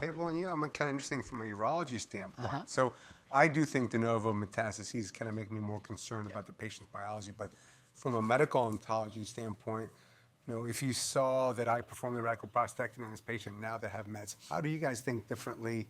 Yeah. Well, I'm kind of interesting from a urology standpoint. So I do think de novo metastases kind of make me more concerned about the patient's biology. But from a medical oncology standpoint, if you saw that I performed the radical prostatectomy in this patient now they have mets, how do you guys think differently?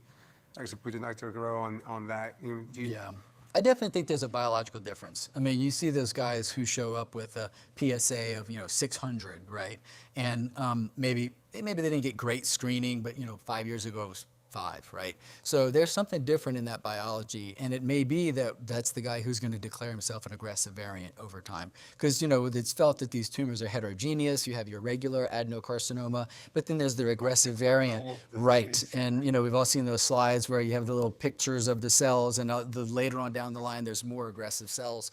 Dr. Satpute, Dr. Garrot on that. Yeah. I definitely think there's a biological difference. I mean, you see those guys who show up with a PSA of 600, right? And maybe they didn't get great screening, but 5 years ago it was 5, right? So there's something different in that biology, and it may be that that's the guy who's going to declare himself an aggressive variant over time, because it's felt that these tumors are heterogeneous. You have your regular adenocarcinoma, but then there's the aggressive variant, right? And we've all seen those slides where you have the little pictures of the cells, and later on down the line there's more aggressive cells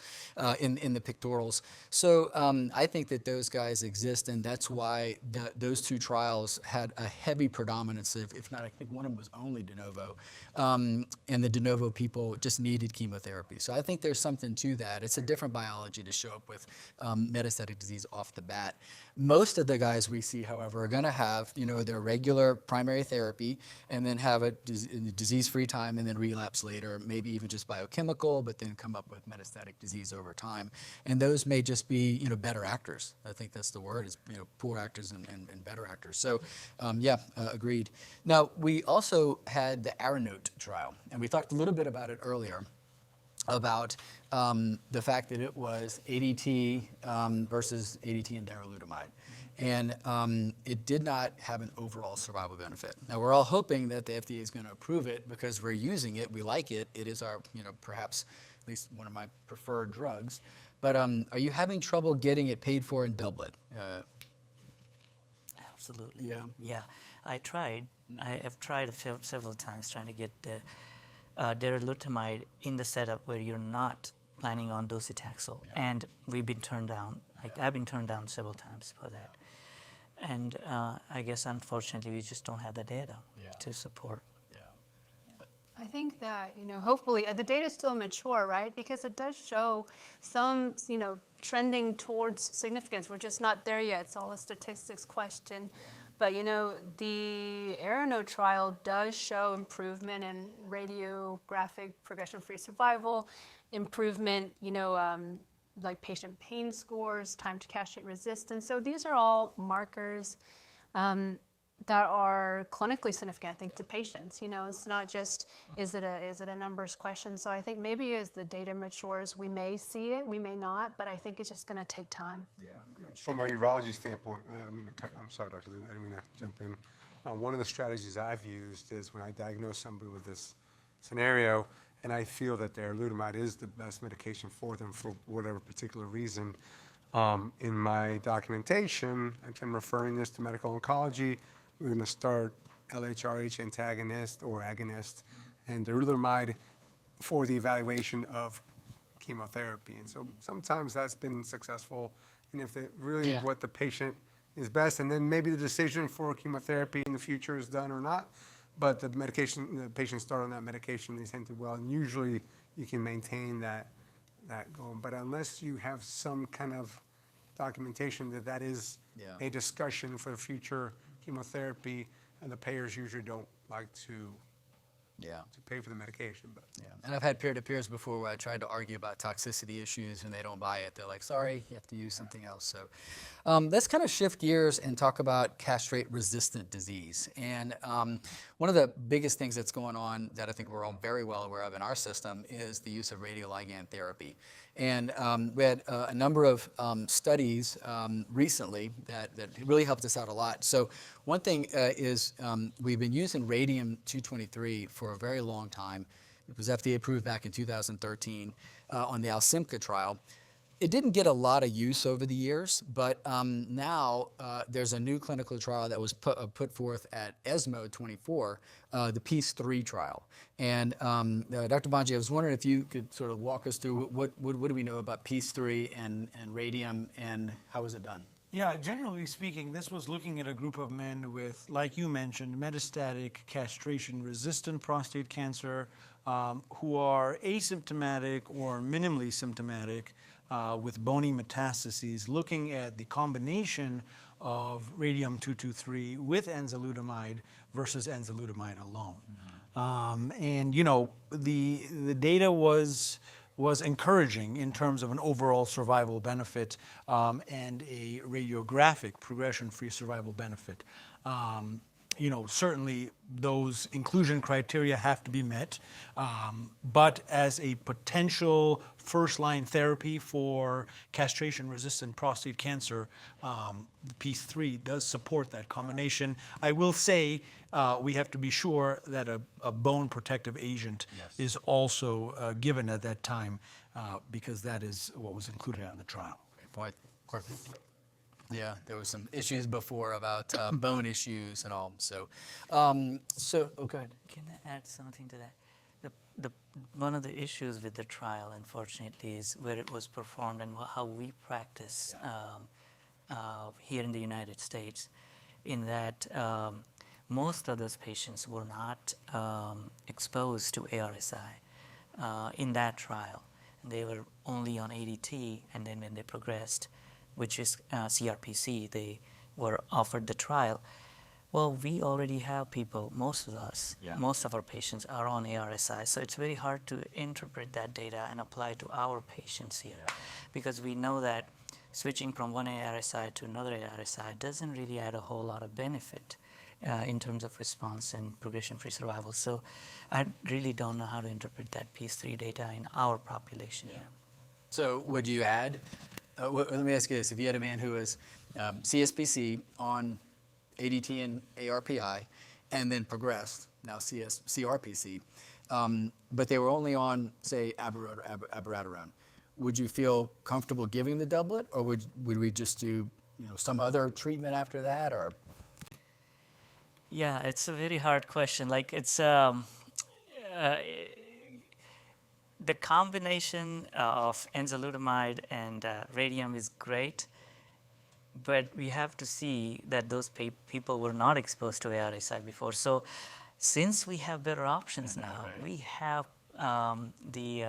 in the pictorials. So I think that those guys exist, and that's why those two trials had a heavy predominance of, if not, I think one of them was only de novo, and the de novo people just needed chemotherapy. So I think there's something to that. It's a different biology to show up with metastatic disease off the bat. Most of the guys we see, however, are going to have their regular primary therapy, and then have a disease-free time, and then relapse later, maybe even just biochemical, but then come up with metastatic disease over time. And those may just be better actors. I think that's the word, is poor actors and better actors. So agreed. Now we also had the ARANOTE trial, and we talked a little bit about it earlier, about the fact that it was ADT versus ADT and darolutamide. And it did not have an overall survival benefit. Now we're all hoping that the FDA is going to approve it because we're using it, we like it, it is our, perhaps at least one of my preferred drugs. But are you having trouble getting it paid for in doublet? Absolutely. Yeah. I tried. I have tried several times trying to get the darolutamide in the setup where you're not planning on docetaxel, and we've been turned down. I've been turned down several times for that, and I guess unfortunately we just don't have the data to support. I think that, hopefully the data is still mature, right? Because it does show some, trending towards significance. We're just not there yet. It's all a statistics question. But, the ARANOTE trial does show improvement in radiographic progression-free survival, improvement, like patient pain scores, time to castrate resistance. So these are all markers that are clinically significant, I think, to patients. It's not just, is it a numbers question? So I think maybe as the data matures, we may see it, we may not, but I think it's just going to take time. Yeah. From a urology standpoint, I'm sorry, Dr. Lee, I didn't mean to jump in. One of the strategies I've used is when I diagnose somebody with this scenario, and I feel that darolutamide is the best medication for them for whatever particular reason, in my documentation, I'm referring this to medical oncology. We're going to start LHRH antagonist or agonist and darolutamide for the evaluation of chemotherapy. And so sometimes that's been successful. And if it really what the patient is best, and then maybe the decision for chemotherapy in the future is done or not, but the patient start on that medication, they tend to well, and usually you can maintain that going. But unless you have some kind of documentation that is a discussion for the future chemotherapy, and the payers usually don't like to pay for the medication. But and I've had peer-to-peers before where I tried to argue about toxicity issues and they don't buy it. They're like, sorry, you have to use something else. So let's kind of shift gears and talk about castrate-resistant disease. And one of the biggest things that's going on that I think we're all very well aware of in our system is the use of radioligand therapy. And we had a number of studies recently that really helped us out a lot. So one thing is we've been using radium-223 for a very long time. It was FDA approved back in 2013 on the ALSYMPCA trial. It didn't get a lot of use over the years, but now there's a new clinical trial that was put forth at ESMO 24, the PEACE-3 trial. And Dr. Bhanji, I was wondering if you could sort of walk us through what do we know about PEACE-3 and radium, and how was it done? Yeah, generally speaking, this was looking at a group of men with, like you mentioned, metastatic castration-resistant prostate cancer, who are asymptomatic or minimally symptomatic, with bony metastases, looking at the combination of radium-223 with enzalutamide versus enzalutamide alone. And you know, the data was encouraging in terms of an overall survival benefit and a radiographic progression-free survival benefit. You know, certainly those inclusion criteria have to be met, but as a potential first-line therapy for castration-resistant prostate cancer, PEACE-3 does support that combination. I will say we have to be sure that a bone protective agent is also given at that time because that is what was included in the trial. Point. Yeah, there was some issues before about bone issues and all. So, oh, go ahead. Can I add something to that? One of the issues with the trial, unfortunately, is where it was performed and how we practice here in the United States, in that most of those patients were not exposed to ARSI in that trial. They were only on ADT, and then when they progressed, which is CRPC, they were offered the trial. Well, we already have people, most of us, most of our patients are on ARSI, so it's very hard to interpret that data and apply to our patients here, because we know that switching from one ARSI to another ARSI doesn't really add a whole lot of benefit in terms of response and progression-free survival. So I really don't know how to interpret that PEACE-3 data in our population here. So would you add, let me ask you this, if you had a man who was CSPC on ADT and ARPI and then progressed, now CRPC, but they were only on, say, abiraterone, would you feel comfortable giving the doublet, or would we just do some other treatment after that? Or yeah, it's a very hard question. Like, it's the combination of enzalutamide and radium is great, but we have to see that those people were not exposed to ARSI before. So since we have better options now, we have the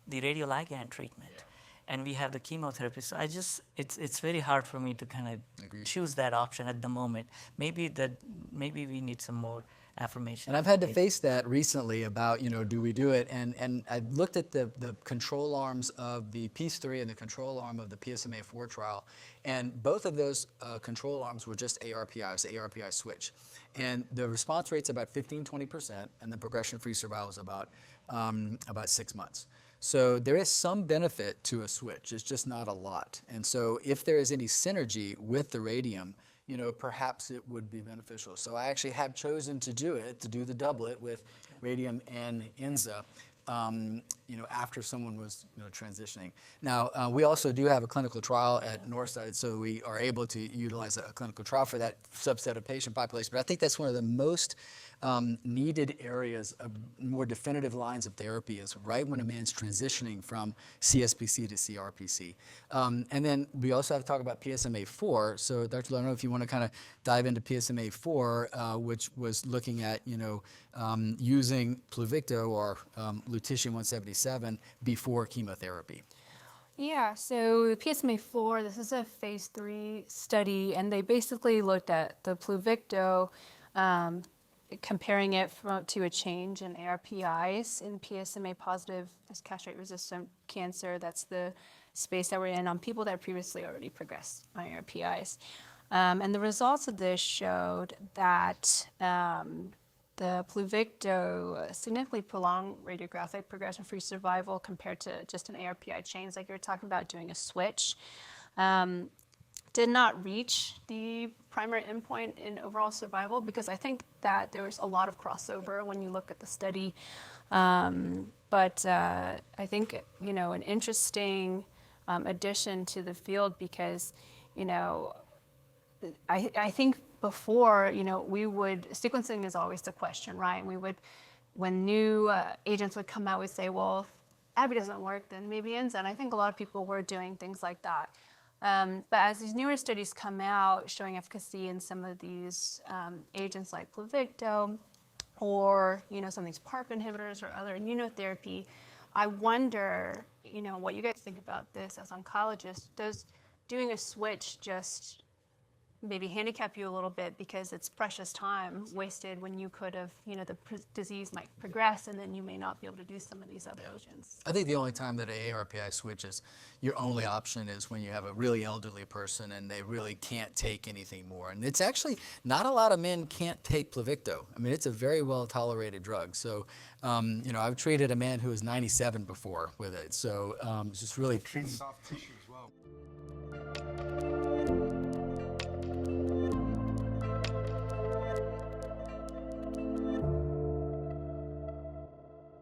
radioligand treatment, and we have the chemotherapy. So it's very hard for me to kind of choose that option at the moment. Maybe we need some more affirmation. And I've had to face that recently about, do we do it? And I looked at the control arms of the PEACE-3 and the control arm of the PSMAfore trial, and both of those control arms were just ARPI, it was ARPI switch. And the response rate's about 15-20%, and the progression-free survival is about 6 months. So there is some benefit to a switch, it's just not a lot. And so if there is any synergy with the radium, perhaps it would be beneficial. So I actually have chosen to do the doublet with radium and enza, after someone was transitioning. Now, we also do have a clinical trial at Northside, so we are able to utilize a clinical trial for that subset of patient population. But I think that's one of the most needed areas of more definitive lines of therapy is right when a man's transitioning from CSPC to CRPC. And then we also have to talk about PSMAfore. So Dr. Lerner, if you want to kind of dive into PSMAfore, which was looking at, using Pluvicto or lutetium-177 before chemotherapy. Yeah, so PSMAfore, this is a phase 3 study, and they basically looked at the Pluvicto, comparing it to a change in ARPIs in PSMA positive castrate-resistant cancer. That's the space that we're in on people that previously already progressed on ARPIs. And the results of this showed that the Pluvicto significantly prolonged radiographic progression-free survival compared to just an ARPI change, like you were talking about doing a switch. Did not reach the primary endpoint in overall survival because I think that there was a lot of crossover when you look at the study. But I think, an interesting addition to the field because, I think before, sequencing is always the question, right? When new agents would come out, we'd say, well, if Abby doesn't work, then maybe enza. And I think a lot of people were doing things like that. But as these newer studies come out showing efficacy in some of these agents like Pluvicto or some of these PARP inhibitors or other immunotherapy, I wonder, what you guys think about this as oncologists. Does doing a switch just maybe handicap you a little bit because it's precious time wasted when you could have, the disease might progress and then you may not be able to do some of these other agents? I think the only time that an ARPI switches, your only option is when you have a really elderly person and they really can't take anything more. And it's actually, not a lot of men can't take Pluvicto. I mean, it's a very well tolerated drug. So, I've treated a man who was 97 before with it. So it's just really Treat soft tissue as well.